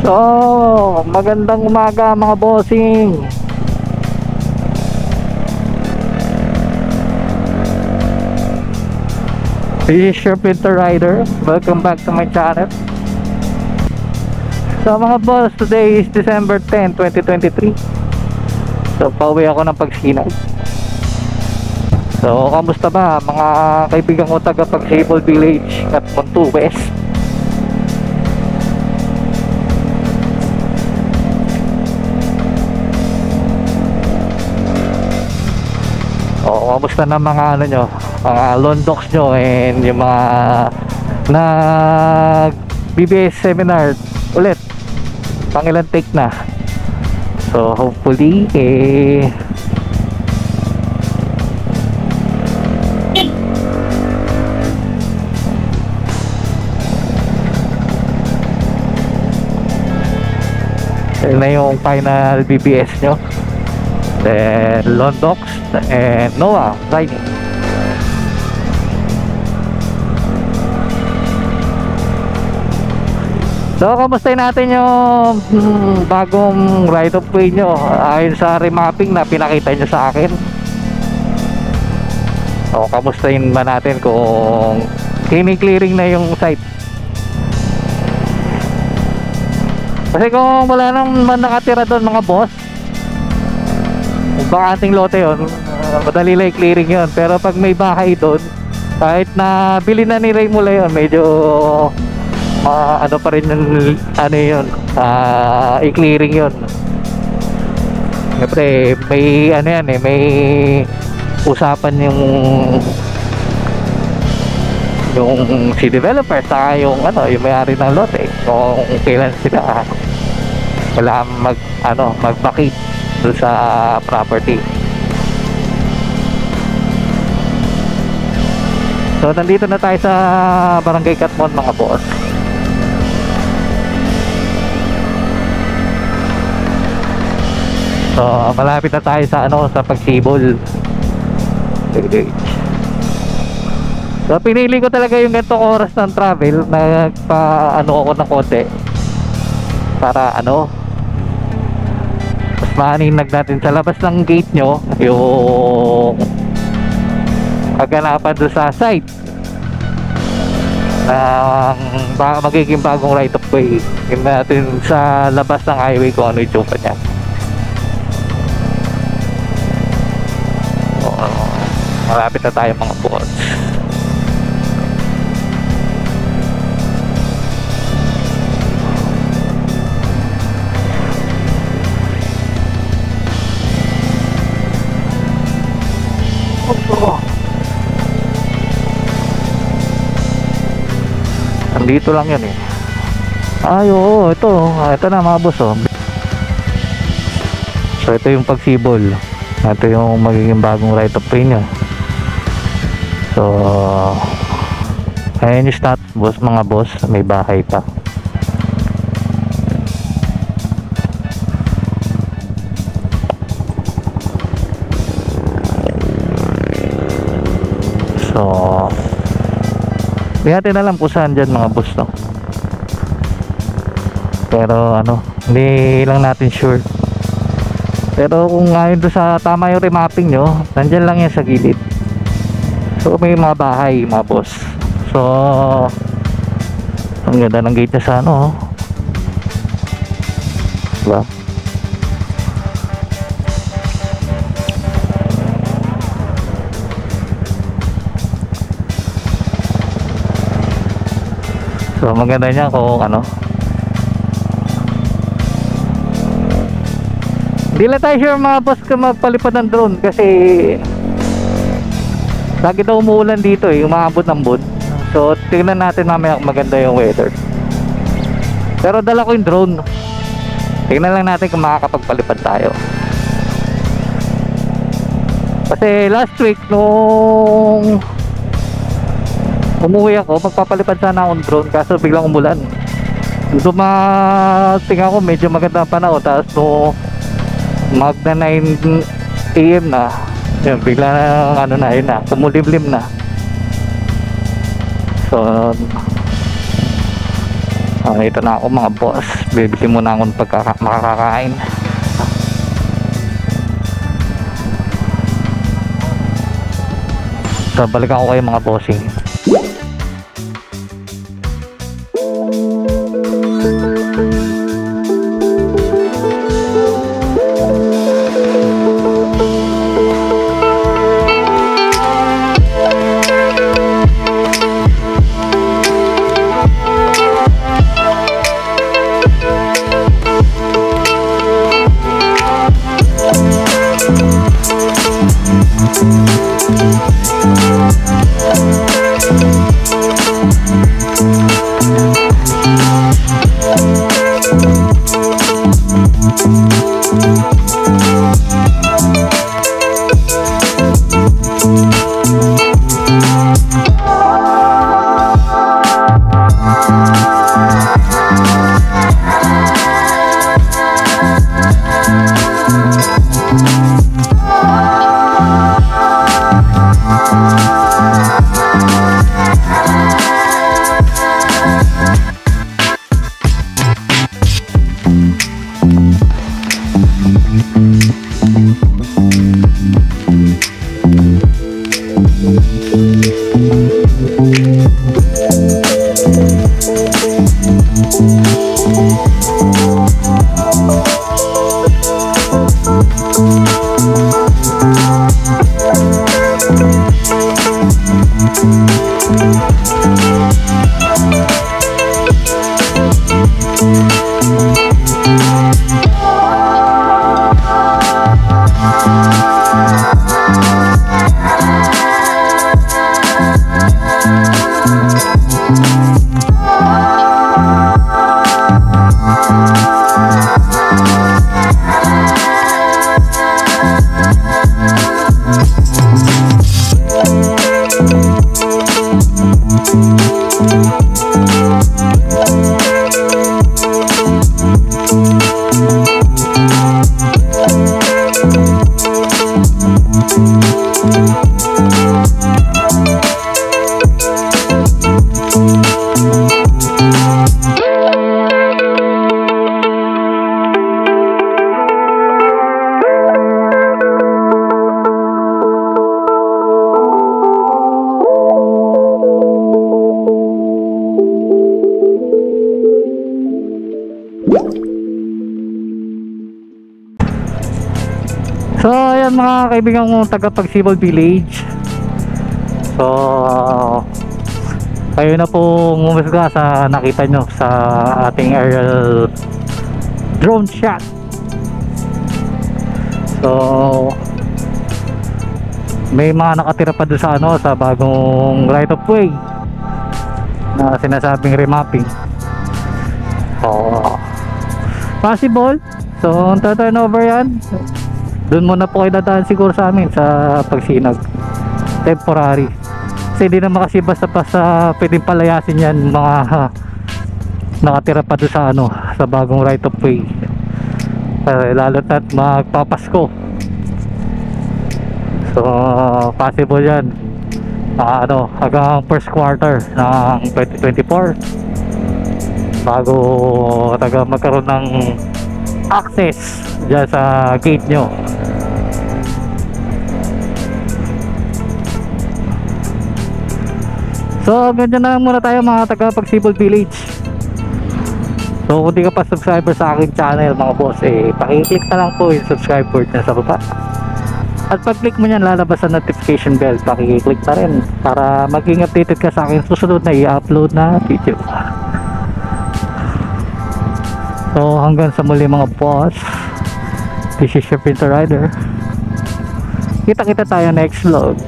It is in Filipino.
So, magandang umaga mga bossing. This is your Pinter Rider. Welcome back to my channel. So mga boss, today is December 10, 2023. So pauwi ako ng Pagsinag. So kamusta ba mga kaibigan ko taga Pagsibol Village at Montu West? O kamusta na mga ano nyo, mga Londox nyo, and yung mga nag BBS seminar ulit, pangilan take na. So hopefully yun na yung final BBS nyo, then Londox and Noah riding. So kamustahin natin yung bagong right of way nyo ayon sa remapping na pinakita nyo sa akin. So kamustahin ba natin kung kini-clearing na yung site? Kasi kung wala naman nakatira doon mga boss, baka ating lote yun, madali lang i-clearing yun. Pero pag may bahay doon, kahit na bili na ni Ray mula yun, medyo ano pa rin yung ano yun, i-clearing yun. Siyempre may ano yan may usapan yung si developer saka yung yung may-ari ng lote kung kailan sila wala mag-vacate doon sa property. So nandito na tayo sa Barangay Catmon mga boss. So malapit na tayo sa sa Pagsibol. So pinili ko talaga yung ganitong oras ng travel, nagpa ako ng konti para mas maaninag natin sa labas ng gate nyo yung kaganapan doon sa site ng magiging bagong right of way. Tingnan natin sa labas ng highway kung ano yung tsura nya. Malapit na tayo mga boss. Andito lang yan ay oo, ito na mga boss So ito yung Pagsibol, ito yung magiging bagong right of way nya. So ayan yung stat boss mga boss, may bahay pa. So hindi natin alam kung saan dyan mga boss pero hindi lang natin sure. Pero kung ngayon doon sa tama yung remapping nyo, nandyan lang yan sa gilid. So may mga bahay mga boss. So ang ganda ng gate niya sa diba? So maganda niya kung hindi lang tayo sure mga boss kung magpalipad ng drone kasi lagi daw umuulan dito umaabot ng buwan. So tingnan natin mamaya kung maganda yung weather. Pero dala ko yung drone, tingnan lang natin kung makakapagpalipad tayo. Kasi last week nung umuwi ako, magpapalipad sana akong drone kaso biglang umulan. Dumating ako, medyo maganda pa na tapos no magna 9 AM na yun, bigla na kumulimlim na. So Ito na ako mga boss, bibili muna akong makakakain. So balikan ko kayo mga bossing. So ayan mga kaibigan kong taga Pagsibol Village. So kayo na pong umusga sa nakita nyo sa ating aerial drone shot. So may mga nakatira pa doon sa sa bagong right of way na sinasabing remapping. So possible. So turn over yan. Doon muna po kayo dadaan siguro sa amin sa Pagsinag temporary, kasi hindi naman kasi basta pwedeng palayasin yan mga nakatira pa doon sa sa bagong right of way, lalo na't magpapasko. So possible yan hanggang first quarter ng 2024 bago magkaroon ng access dyan sa gate nyo. So ganyan na lang muna tayo mga taga Pagsibol Village. So kung di ka pa subscriber sa aking channel mga boss, pakiclick na lang po yung subscribe button na sa baba. At pag click mo nyan, lalabas ang notification bell, pakiclick na rin para maging updated ka sa aking susunod na i-upload na video. So hanggang sa muli mga boss, this is your Pinto Rider. Kita tayo next vlog.